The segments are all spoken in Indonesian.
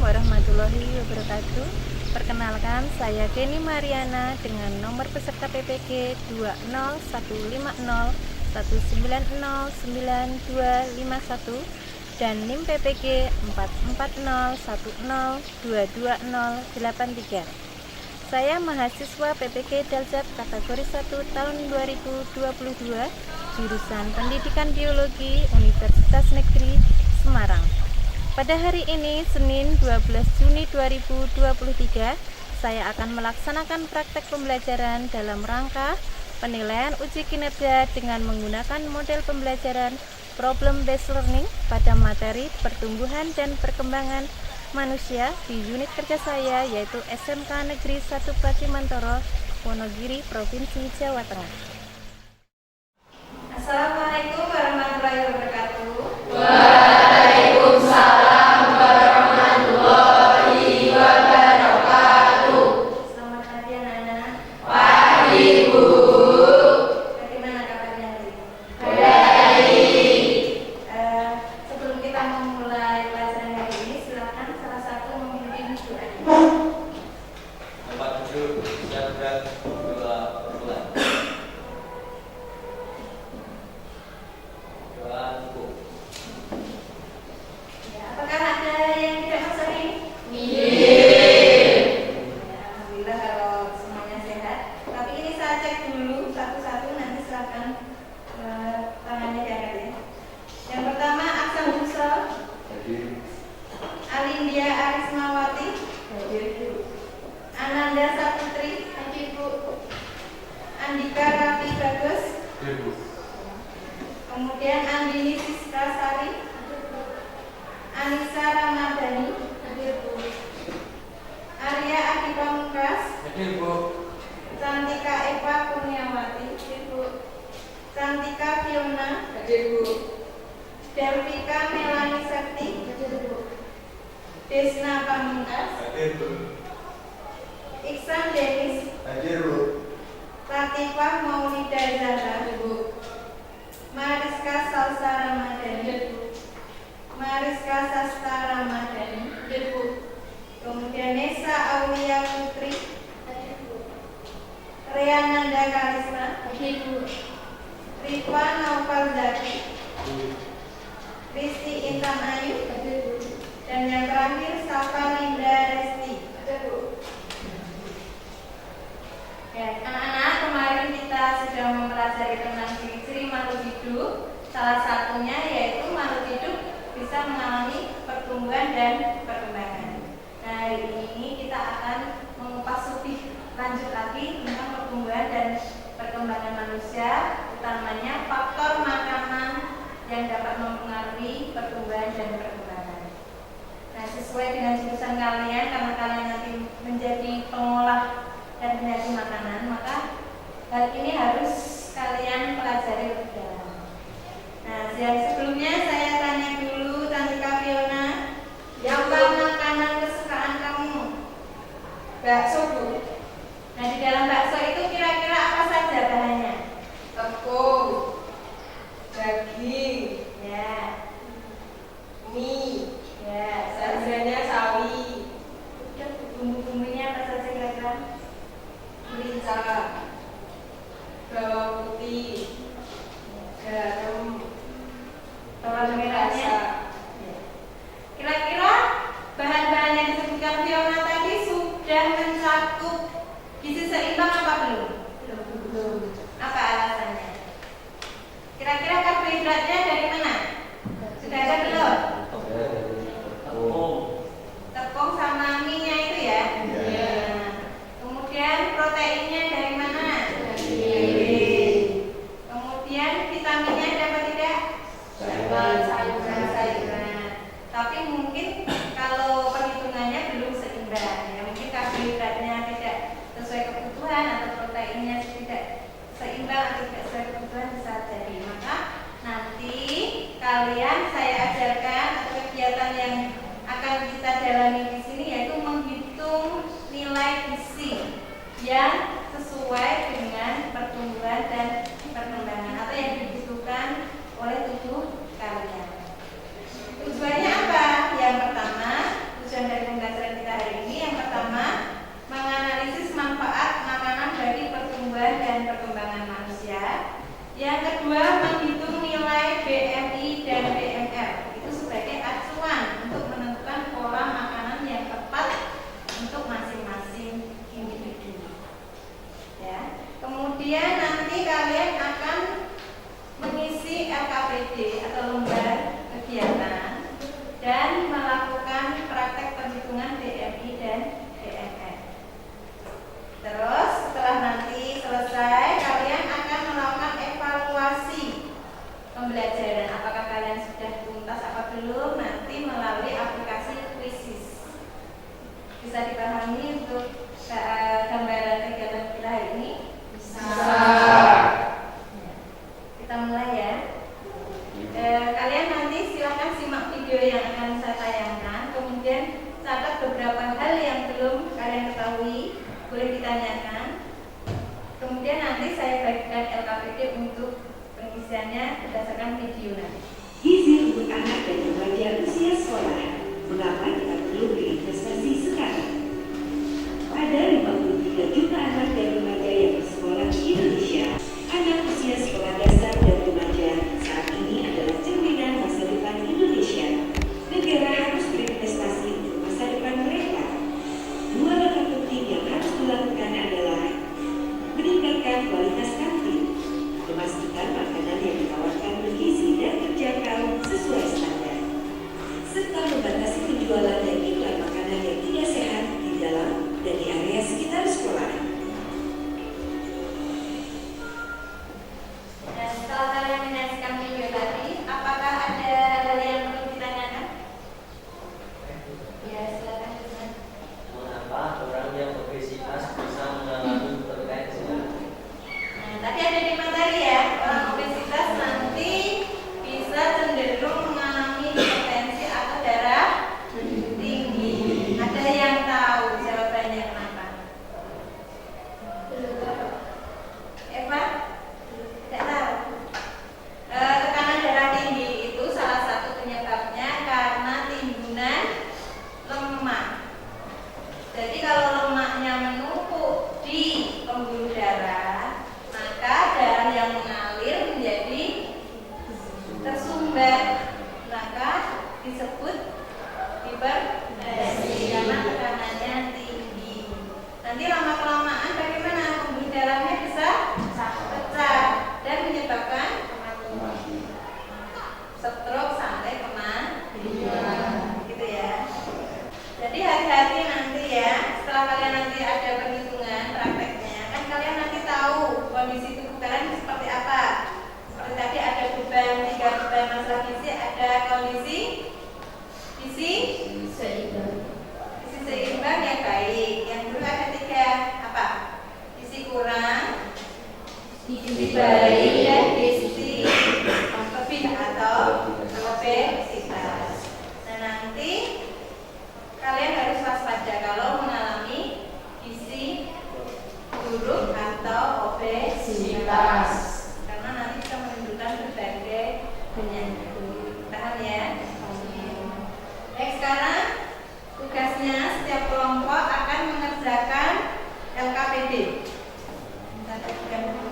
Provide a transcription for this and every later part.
warahmatullahi wabarakatuh. Perkenalkan, saya Kenny Mariana dengan nomor peserta PPG 2015019092251 dan NIM PPG 4401022083. Saya mahasiswa PPG Daljab kategori 1 tahun 2022, jurusan Pendidikan Biologi Universitas Negeri Semarang. Pada hari ini, Senin 12 Juni 2023, saya akan melaksanakan praktek pembelajaran dalam rangka penilaian uji kinerja dengan menggunakan model pembelajaran Problem Based Learning pada materi pertumbuhan dan perkembangan manusia di unit kerja saya, yaitu SMK Negeri 1 Pacimantoro, Wonogiri, Provinsi Jawa Tengah. Assalamualaikum warahmatullahi wabarakatuh. Waalaikumsalam warahmatullahi wabarakatuh. Selamat pagi anak-anak. Pagi Bu. Bagaimana kabarnya hari ini? Baik. Sebelum kita memulai pelajaran hari ini, silakan salah satu memimpin doa. Tempat duduk, siap gerak, doa berdoa. Doa cukup. Ya, apakah ada yang tidak masuk ini? Iya. Ya, alhamdulillah kalau semuanya sehat. Tapi ini saya cek dulu satu-satu, nanti silakan tangannya diangkat ya. Yang pertama, Aksan Busol, Alindia Arismawati, Ananda Saputri, Andika Rafi Bagus, kemudian Andini Siska Sari, Anissa Ramadhani, Arya Adi Pamungkas, Cantika Eva Kurniawati, Cantika Fiona, Delvika Melani Sakti, Desna Pamungkas, Iksan Denis, Latifah Maulida Zahra, Mariska Salsa Ramadhani, Mariska Sasta Ramadhani, kemudian Nesa Aulia Putri, Riananda Karisma, Rifa Naufal Zaki, Risti Intan Ayu, dan yang terakhir Safa Linda Resti. Ya, anak-anak, kemarin kita sudah mempelajari tentang ciri-ciri makhluk hidup. Salah satunya yaitu makhluk hidup bisa mengalami pertumbuhan dan perkembangan. Nah, hari ini kita akan mengupas lebih lanjut lagi tentang pertumbuhan dan perkembangan manusia, utamanya faktor makanan yang dapat mempengaruhi pertumbuhan dan perkembangan. Nah, sesuai dengan jurusan kalian, karena kalian nanti menjadi pengolah dan penyaji makanan, maka hal ini harus kalian pelajari lebih dalam. Nah, yang sebelumnya saya tanya dulu, Cantika Fiona, apa makanan kesukaan kamu? Bakso Bu. Nah, di dalam bakso itu kira-kira apa saja bahannya? Tepung, daging, Ya, mie, ya, sayurannya sawi, bumbu-bumbunya apa saja kira-kira? merica, bawang putih, garam, Bawang merahnya. rasa. Ya. Kira-kira bahan-bahan yang disebutkan Fiona tadi sudah mencakup gizi seimbang apa belum? Belum. Apa alasannya? Kira-kira karbohidratnya dari mana? Sudah ada belum? Tepung sama mie-nya itu ya? Iya. Nah, kemudian proteinnya dari mana? Kemudian vitaminnya dapat tidak? Sayuran. Tapi mungkin kalau perhitungannya belum seimbang, ya mungkin karbohidratnya tidak sesuai kebutuhan atau proteinnya tidak seimbang atau tidak sesuai kebutuhan bisa jadi. Maka nanti kalian saya ajarkan atau kegiatan yang akan kita jalani di sini yaitu menghitung nilai gizi yang sesuai dengan pertumbuhan dan perkembangan atau yang dibutuhkan oleh tubuh kalian. Tujuannya apa? Yang pertama, tujuan dari bisa dipahami untuk gambaran kegiatan kita hari ini? Bisa. Kita mulai ya. Kalian nanti silakan simak video yang akan saya tayangkan. Kemudian catat beberapa hal yang belum kalian ketahui, boleh ditanyakan. Kemudian nanti saya bagikan LKPD untuk pengisiannya berdasarkan video nanti. Gizi untuk anak dan remaja usia sekolah. Mengapa kita perlu berinvestasi sekarang? Ada 53 juta anak dan remaja yang bersekolah di Indonesia. Anak usia sekolah dasar dan remaja saat ini adalah cerminan masa depan Indonesia. Negara harus berinvestasi untuk masa depan mereka. Dua langkah penting yang harus dilakukan adalah meningkatkan kualitas kantin, memastikan makanan yang ditawarkan bergizi dan terjangkau sesuai standar, serta membatasi penjualan dan iklan makanan yang tidak sehat di dalam dan di area sekitar sekolah. Dan setelah kalian menyaksikan video tadi, apakah ada hal yang perlu ditanyakan? Ya, silakan. Mengapa orang yang obesitas bisa mengalami hipertensi? Nah, tadi ada di materi ya, orang obesitas nanti bisa cenderung mengalami hipertensi atau darah tinggi. Ada yang tahu jawabannya kenapa? Eva? Tidak tahu. Tekanan darah tinggi itu salah satu penyebabnya karena timbunan lemak. Jadi kalau lemaknya menumpuk di pembuluh darah, maka darah yang mengalir menjadi tersumbat, maka disebut hipertensi karena tekanannya tinggi. Nanti lama-kelamaan bagaimana pembuluh darahnya bisa pecah dan menyebabkan stroke sampai kematian, gitu ya. Jadi hati-hati nanti ya, setelah kalian nanti ada perhitungan prakteknya, kan kalian nanti tahu kondisi tubuh kalian seperti apa. Seperti tadi ada beban, 3 beban masalah gizi, ada kondisi gizi seimbang yang baik. Yang dulu ada 3 apa? Gizi kurang, gizi baik, dan gizi lebih atau obesitas. Nah nanti kalian harus waspada kalau mengalami gizi buruk atau obesitas, karena nanti bisa menimbulkan berbagai penyakit. Paham ya? Baik, sekarang tugasnya setiap kelompok akan mengerjakan LKPD. Kita bagikan dulu.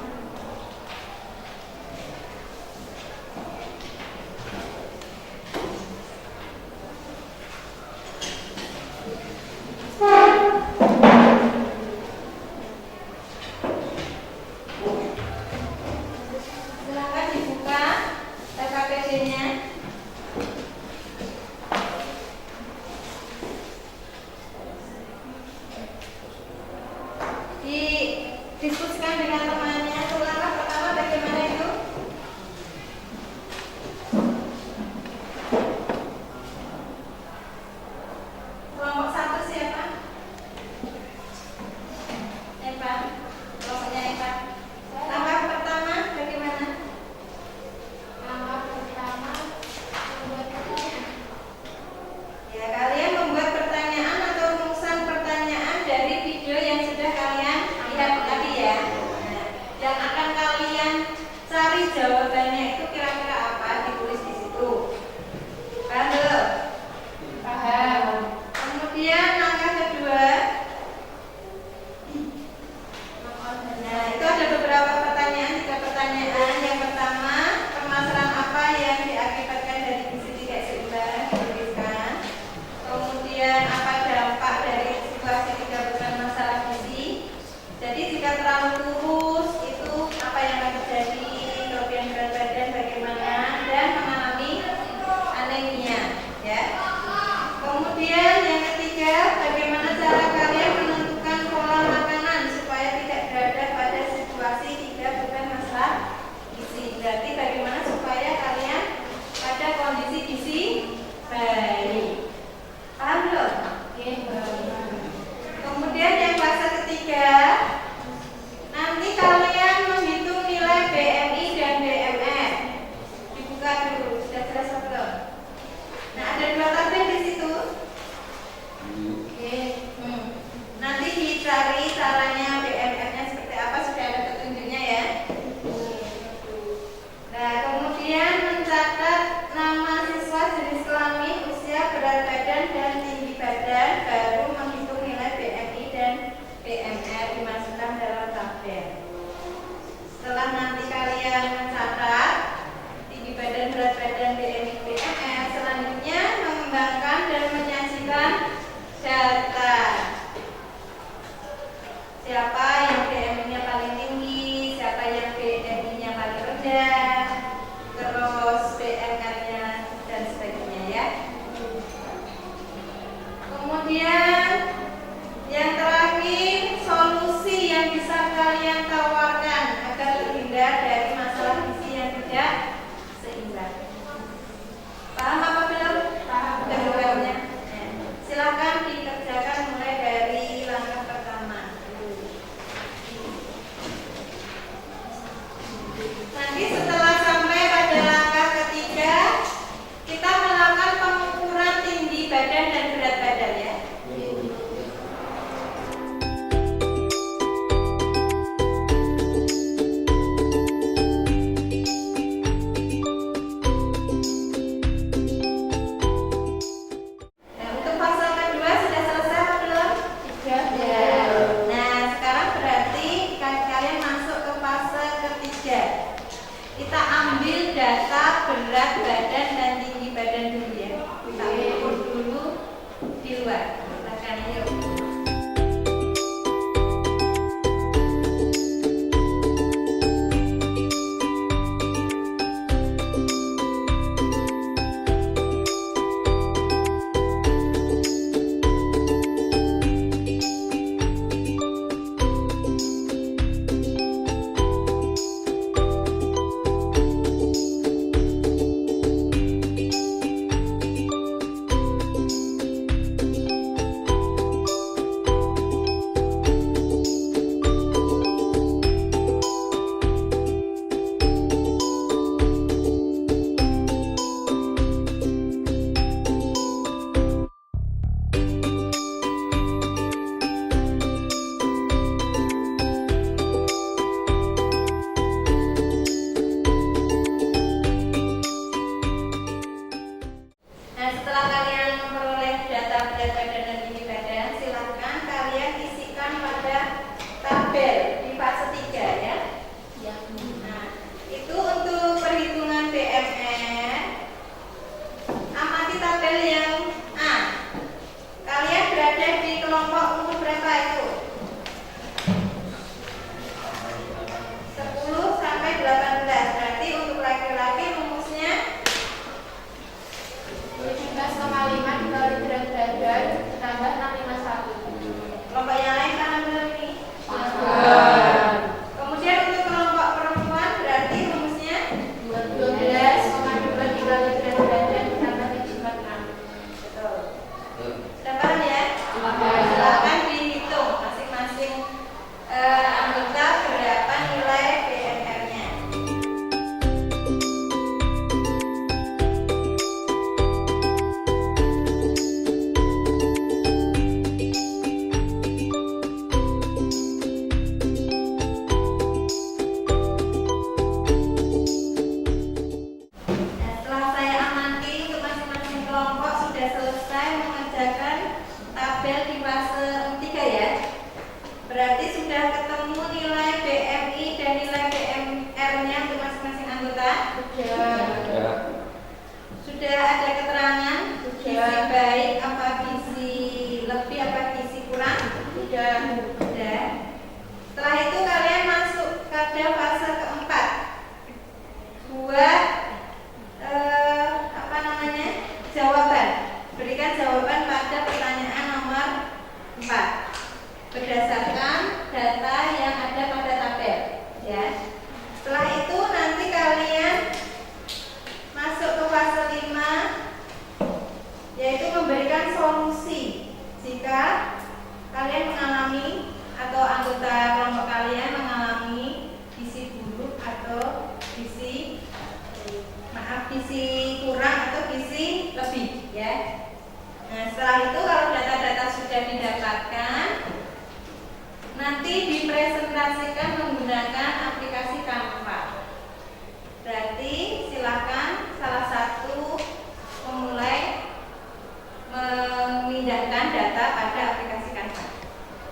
Silakan dibuka LKPD-nya. Buka dulu, sudah jelas belum? Nah, ada 2 tabel di situ. Oke. Nanti dicari caranya BMR-nya seperti apa, sudah ada petunjuknya ya. Nah, kemudian mencatat nama siswa, jenis kelamin, usia, berat badan, dan tinggi badan, baru menghitung nilai BMI dan BMR dimasukkan dalam tabel. Setelah nanti kalian mencatat tinggi badan, berat badan, BMI, BMR, selanjutnya mengembangkan dan menyajikan data. Siapa yang BMI-nya paling tinggi, siapa yang BMI-nya paling rendah, terus BMR-nya dan sebagainya ya. Kemudian yang terakhir, solusi yang bisa kalian tawarkan agar terhindar dari masalah gizi yang tidak seimbang. Paham apa belum? Paham. Kedua-duanya. Silakan dikerjakan mulai dari langkah pertama. Nanti setelah sampai pada langkah ketiga, kita melakukan pengukuran tinggi badan dan berat badan ya. Nah, untuk fase kedua sudah selesai apa belum? Sudah. Nah, sekarang berarti kalian masuk ke fase ketiga. Kita ambil data berat badan dan tinggi badan dulu ya. Kita ukur dulu di luar. Silakan yuk. Nah, setelah kalian memperoleh data berat badan dan tinggi badan, silakan kalian isikan pada tabel di fase 3 ya. Nah, itu untuk perhitungan BMR. Amati tabel yang A. Kalian berada di kelompok umur berapa itu? 10 sampai 18. Berarti untuk laki-laki rumusnya 17,5 dikali berat badan ditambah 651. kelompok yang lain karena belum ini. Paham. Kemudian untuk kelompok perempuan berarti rumusnya 12,2 dikali berat badan ditambah 746. betul. Sudah paham ya? Paham. Silakan dihitung masing-masing anggota berapa nilai BMR-nya. Nah, setelah saya amati untuk masing-masing kelompok sudah selesai mengerjakan tabel di fase 3 ya. Berarti sudah ketemu nilai BMI dan nilai BMR-nya untuk masing-masing anggota. Sudah. Sudah ada keterangan gizi baik apa gizi lebih apa gizi kurang? Sudah. Sudah. Setelah itu kalian masuk pada fase keempat. Buat jawaban. Berikan jawaban pada pertanyaan nomor 4 berdasarkan data yang ada pada tabel ya. Setelah itu nanti kalian masuk ke fase 5, yaitu memberikan solusi jika kalian mengalami atau anggota kelompok kalian mengalami gizi buruk atau gizi gizi kurang atau gizi lebih ya. Nah, setelah itu kalau data-data sudah didapatkan, nanti dipresentasikan menggunakan aplikasi Canva. Berarti silakan salah satu memulai memindahkan data pada aplikasi Canva.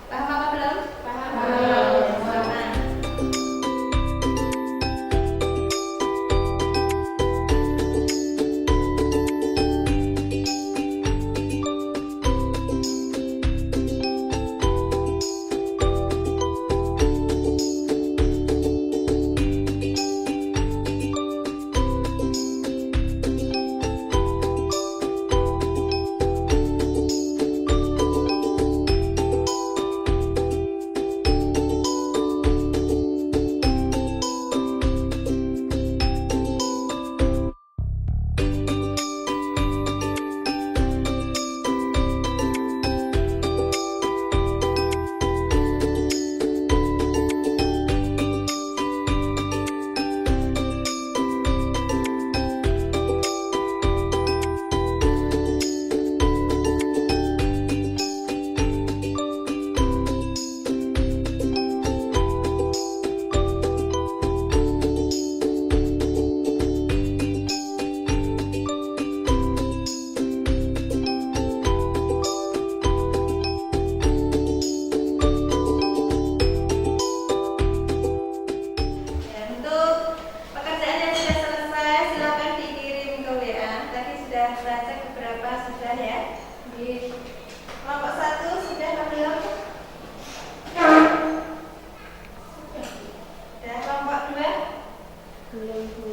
Paham apa belum? Paham. Nah, ya, untuk pekerjaan yang sudah selesai silakan dikirim ke WA. Tadi sudah saya cek beberapa sudah ya. Di kelompok 1 sudah apa belum? Sudah. Kelompok 2? Belum, Bu.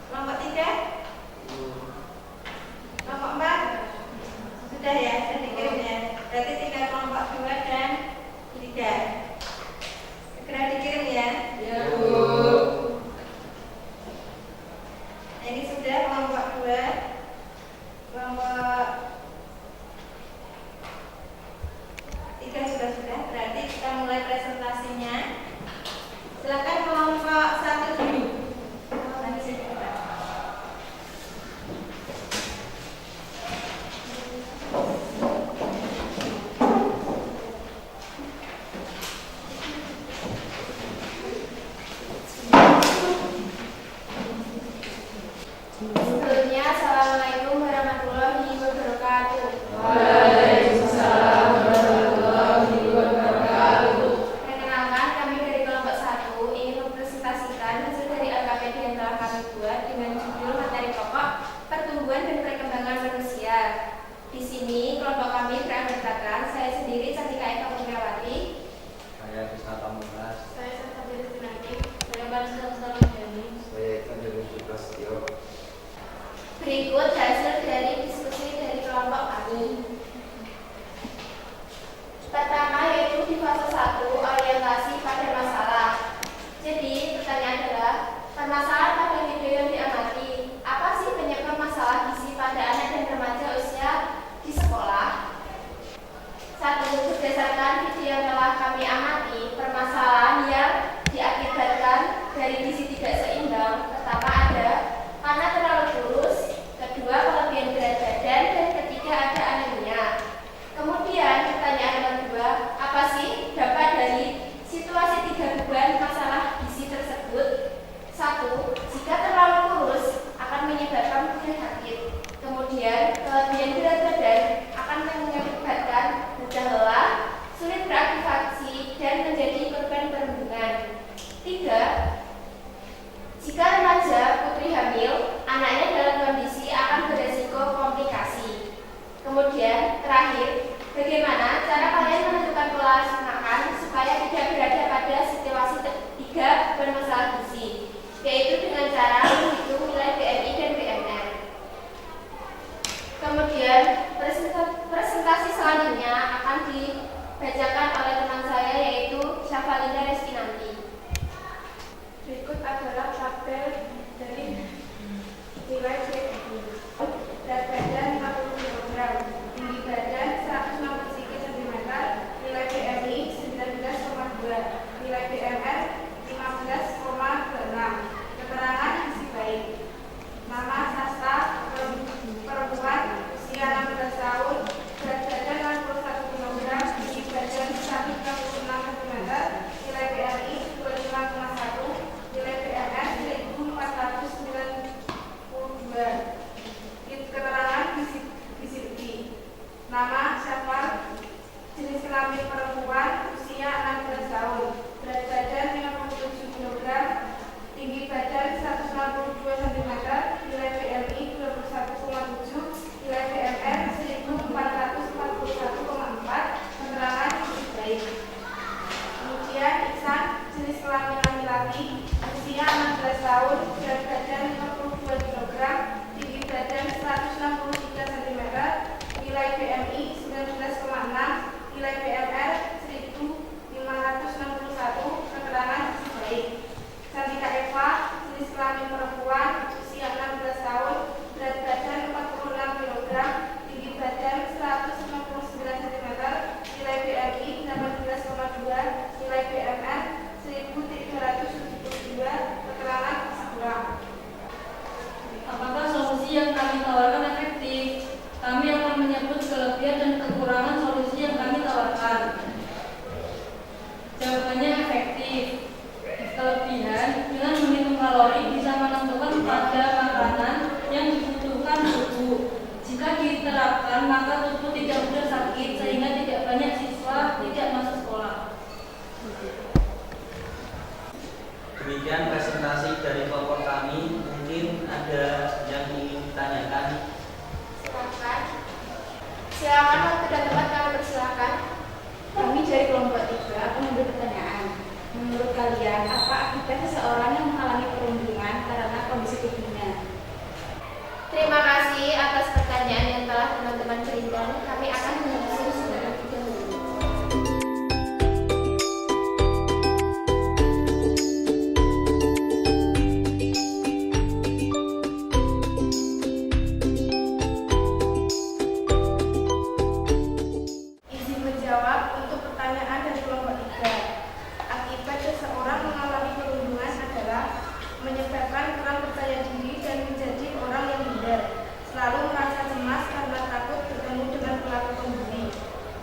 Kelompok 3? Kelompok 4? Sudah ya, sudah dikirim ya. Berarti tinggal kelompok 2 dan 3. Segera dikirim ya. Ya, Bu. Nah, ini sudah kelompok 2. Kelompok 3 sudah. Berarti kita mulai presentasinya. Silakan kelompok 1 dulu. Nanti saya coba. Sebelumnya, Assalamualaikum warahmatullahi wabarakatuh. Waalaikumsalam warahmatullahi wabarakatuh. Perkenalkan, kami dari kelompok 1 ingin mempresentasikan hasil dari LKPD yang telah kami buat dengan judul materi pokok pertumbuhan dan perkembangan manusia. Di sini kelompok kami beranggotakan saya sendiri Cantika Eka Purnawati, Saya Krisna Pamungkas. saya Santabira Sinanti, saya Barista Salamjani. Saya Kanjeng Prasetyo. Berikut hasil dari diskusi dari kelompok kami. Pertama yaitu di fase 1 orientasi pada masalah. Jadi pertanyaan adalah permasalahan pada video yang diamati. Apa sih penyebab masalah gizi pada anak dan remaja usia di sekolah? 1. Berdasarkan video yang telah kami amati, permasalahan yang diakibatkan dari gizi tidak seimbang pertama ada karena terlalu kurus, kedua kelebihan berat badan, dan ketiga ada anemia. Kemudian pertanyaan nomor 2, apa sih dampak dari situasi 3 ditanyakan? Silakan. Silakan waktu dan tempat kami persilakan. Kami dari kelompok 3 akan memberi pertanyaan. Menurut kalian, apa akibat seseorang yang mengalami perundungan karena kondisi tubuhnya? Terima kasih atas pertanyaan yang telah teman-teman berikan. Kami akan menjelaskan secara lebih dahulu. Izin menjawab untuk pertanyaan dari kelompok 3. Akibat seseorang mengalami perundungan adalah menyebabkan kurang percaya diri dan menjadi orang yang minder, selalu merasa cemas karena takut bertemu dengan pelaku pembuli.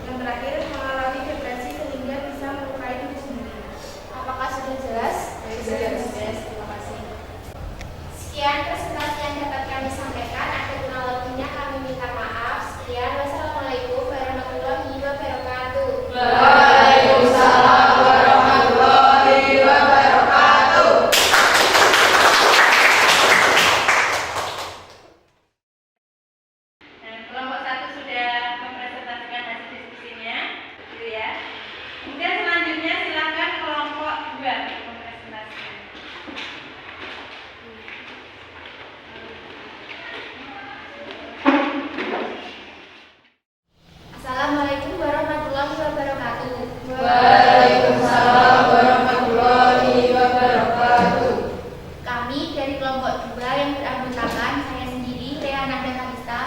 Yang terakhir, mengalami depresi sehingga bisa melukai diri sendiri. Apakah sudah jelas? Terima kasih. Sekian presentasi yang dapat kami sampaikan. Ada kurang lebihnya kami minta maaf. Sekian. Wassalamualaikum warahmatullahi wabarakatuh. Waalaikumsalam warahmatullahi wabarakatuh. Nah, kelompok 1 sudah mempresentasikan hasil diskusinya, gitu ya. Kemudian selanjutnya silakan kelompok 2 mempresentasikan. Assalamualaikum warahmatullahi wabarakatuh. Waalaikumsalam warahmatullahi wabarakatuh. Kami dari kelompok 2 yang beranggotakan saya sendiri, Rea Nada Kalista,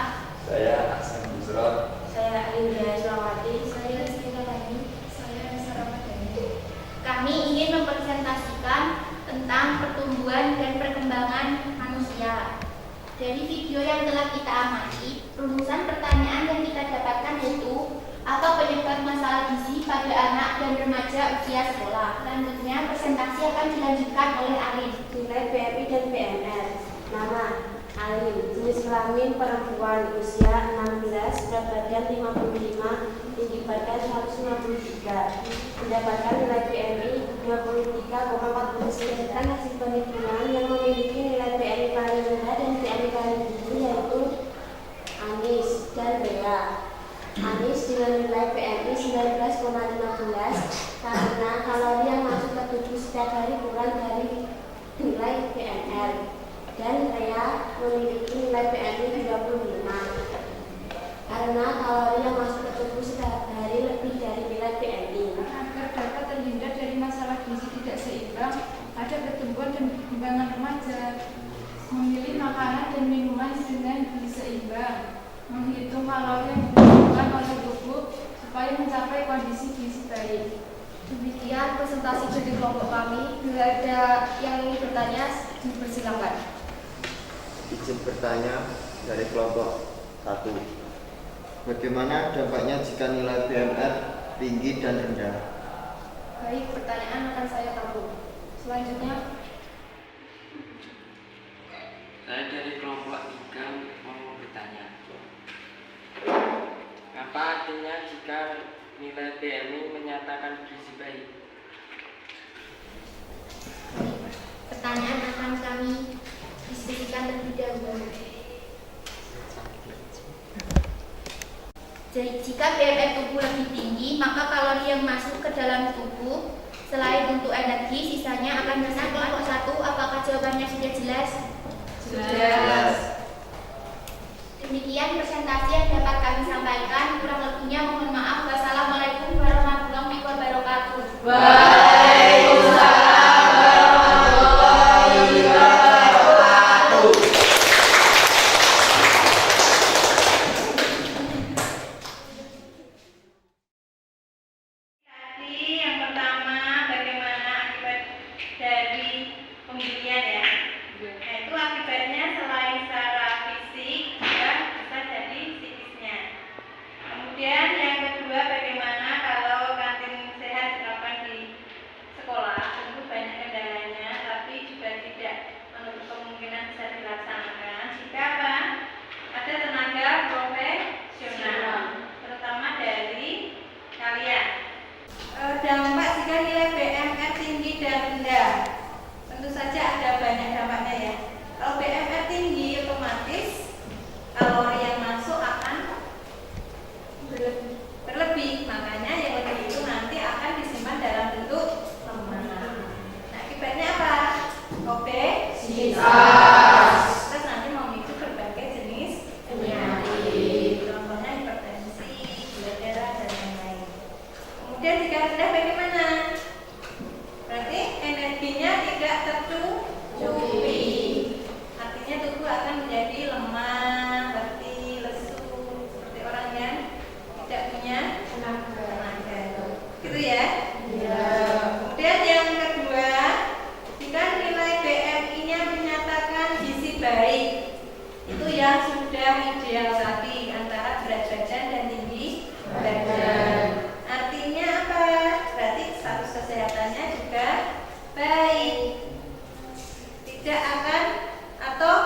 Saya Aksan Busron. saya Alinda Sulawati, saya Rizky Rani, saya Nisa Ramadhani. Kami ingin mempresentasikan tentang pertumbuhan dan perkembangan manusia. Dari video yang telah kita amati, rumusan pertanyaan yang kita dapatkan yaitu apa penyebab masalah gizi pada anak dan remaja usia sekolah. Selanjutnya presentasi akan dilanjutkan oleh Alin. Nilai BMI dan BMR. Nama Alin, jenis kelamin perempuan, usia 16, berat badan 55, tinggi badan 153. Mendapatkan nilai BMI 23,40. Hasil perhitungan yang memiliki nilai BMI paling rendah dan BMI paling tinggi yaitu Anis dan Bella. Anis dengan nilai BMI 19,15 karena kalori yang masuk ke tubuh setiap hari kurang dari nilai BMR, dan Rea memiliki nilai BMI 35 karena kalori yang masuk ke tubuh setiap hari lebih dari nilai BMI. Agar dapat terhindar dari masalah gizi tidak seimbang pada pertumbuhan dan perkembangan remaja, memilih makanan dan minuman dengan gizi seimbang, menghitung kalori yang dibutuhkan oleh tubuh supaya mencapai kondisi gizi baik. Demikian presentasi dari kelompok kami. Bila ada yang ingin bertanya, dipersilakan. Izin bertanya dari kelompok 1. Bagaimana dampaknya jika nilai BMR tinggi dan rendah? Baik, pertanyaan akan saya tampung. Selanjutnya, Saya dari kelompok 3 mau bertanya. Apa artinya jika nilai BMI menyatakan gizi baik? pertanyaan akan kami diskusikan terlebih dahulu. Jadi, jika BMR tubuh lebih tinggi, maka kalori yang masuk ke dalam tubuh selain untuk energi, sisanya akan besar. Kelompok 1, apakah jawabannya sudah jelas? Jelas. Demikian presentasi yang dapat kami sampaikan. Kurang lebihnya mohon maaf. Wassalamualaikum warahmatullahi wabarakatuh. Waalaikumsalam warahmatullahi wabarakatuh. Tadi yang pertama bagaimana akibat dari pembulian ya. Nah, itu akibatnya selain secara fisik juga bisa jadi yang sudah ideal tadi antara berat badan dan tinggi badan. Artinya apa? Berarti status kesehatannya juga baik. Tidak akan atau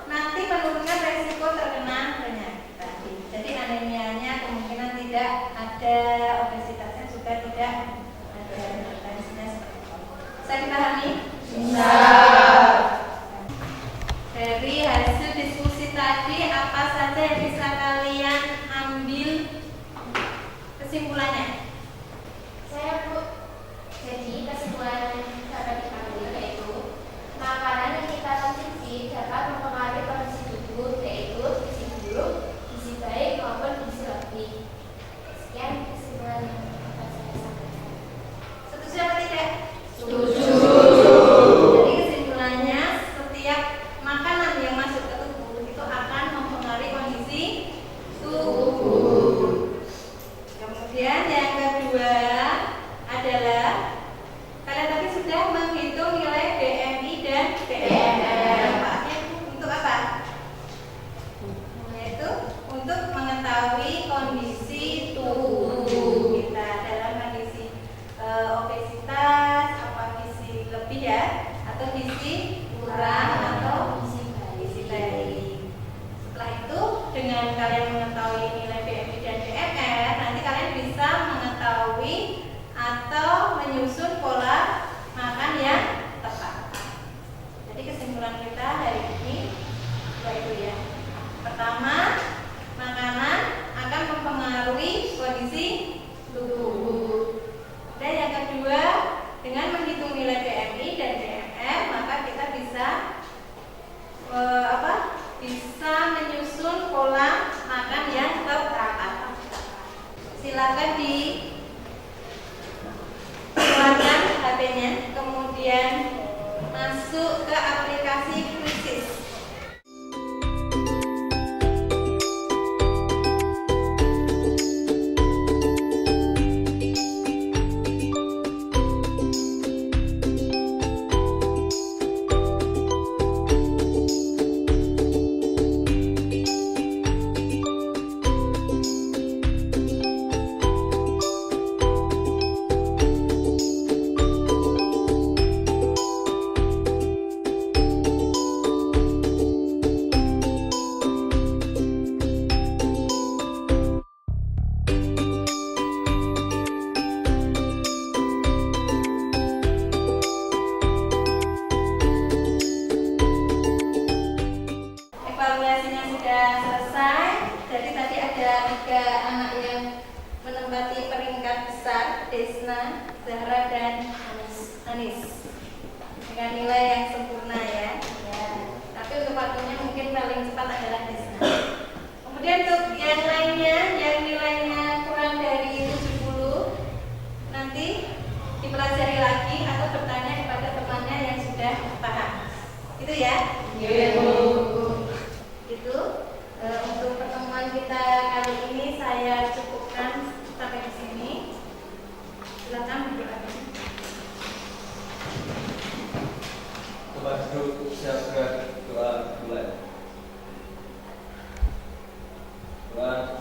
nanti menurunkan resiko terkena penyakit tadi. Jadi anemianya kemungkinan tidak ada, obesitasnya juga tidak ada. Bisa dipahami? Bisa. Dari hasil diskusi tadi apa saja yang bisa kalian ambil kesimpulannya? Saya Bu, jadi kesimpulan yang dapat diambil yaitu makanan yang kita konsumsi dapat mempengaruhi kondisi tubuh, yaitu gizi buruk, gizi baik maupun gizi lebih. Sekian kesimpulan yang dapat saya sampaikan. Setuju apa tidak? Setuju. Jadi kesimpulannya setiap makanan yang masuk ke tubuh itu akan mempengaruhi kondisi tubuh. Kemudian yang kedua adalah kalian tadi sudah menghitung nilai BMI dan BMR. Dampaknya untuk apa? Yaitu untuk mengetahui kondisi tubuh kita dalam kondisi obesitas, apa gizi lebih ya, atau gizi kurang atau gizi baik. Setelah itu dengan kalian mengetahui nilai BMI dan BMR, nanti kalian bisa mengetahui atau menyusun pola makan yang tepat. Jadi kesimpulan kita hari ini yaitu ya, pertama, makanan akan mempengaruhi kondisi tubuh. Dan yang kedua, dengan menghitung nilai BMI dan BMR, maka kita bisa bisa menyusun pola makan yang tepat. Silakan dikeluarkan HP-nya, kemudian masuk ke aplikasi Quizzes. Evaluasinya sudah selesai. Jadi tadi ada 3 anak yang menempati peringkat besar, Desna, Zahra, dan Anis dengan nilai yang sempurna ya. Tapi untuk waktunya mungkin paling cepat adalah Desna. Kemudian untuk yang lainnya yang nilainya kurang dari 70, nanti dipelajari lagi atau bertanya kepada temannya yang sudah paham. Itu ya? Gitu. Untuk pertemuan kita kali ini saya cukupkan sampai di sini. Silakan duduk lagi. Coba duduk, siap gerak, doa mulai. Doa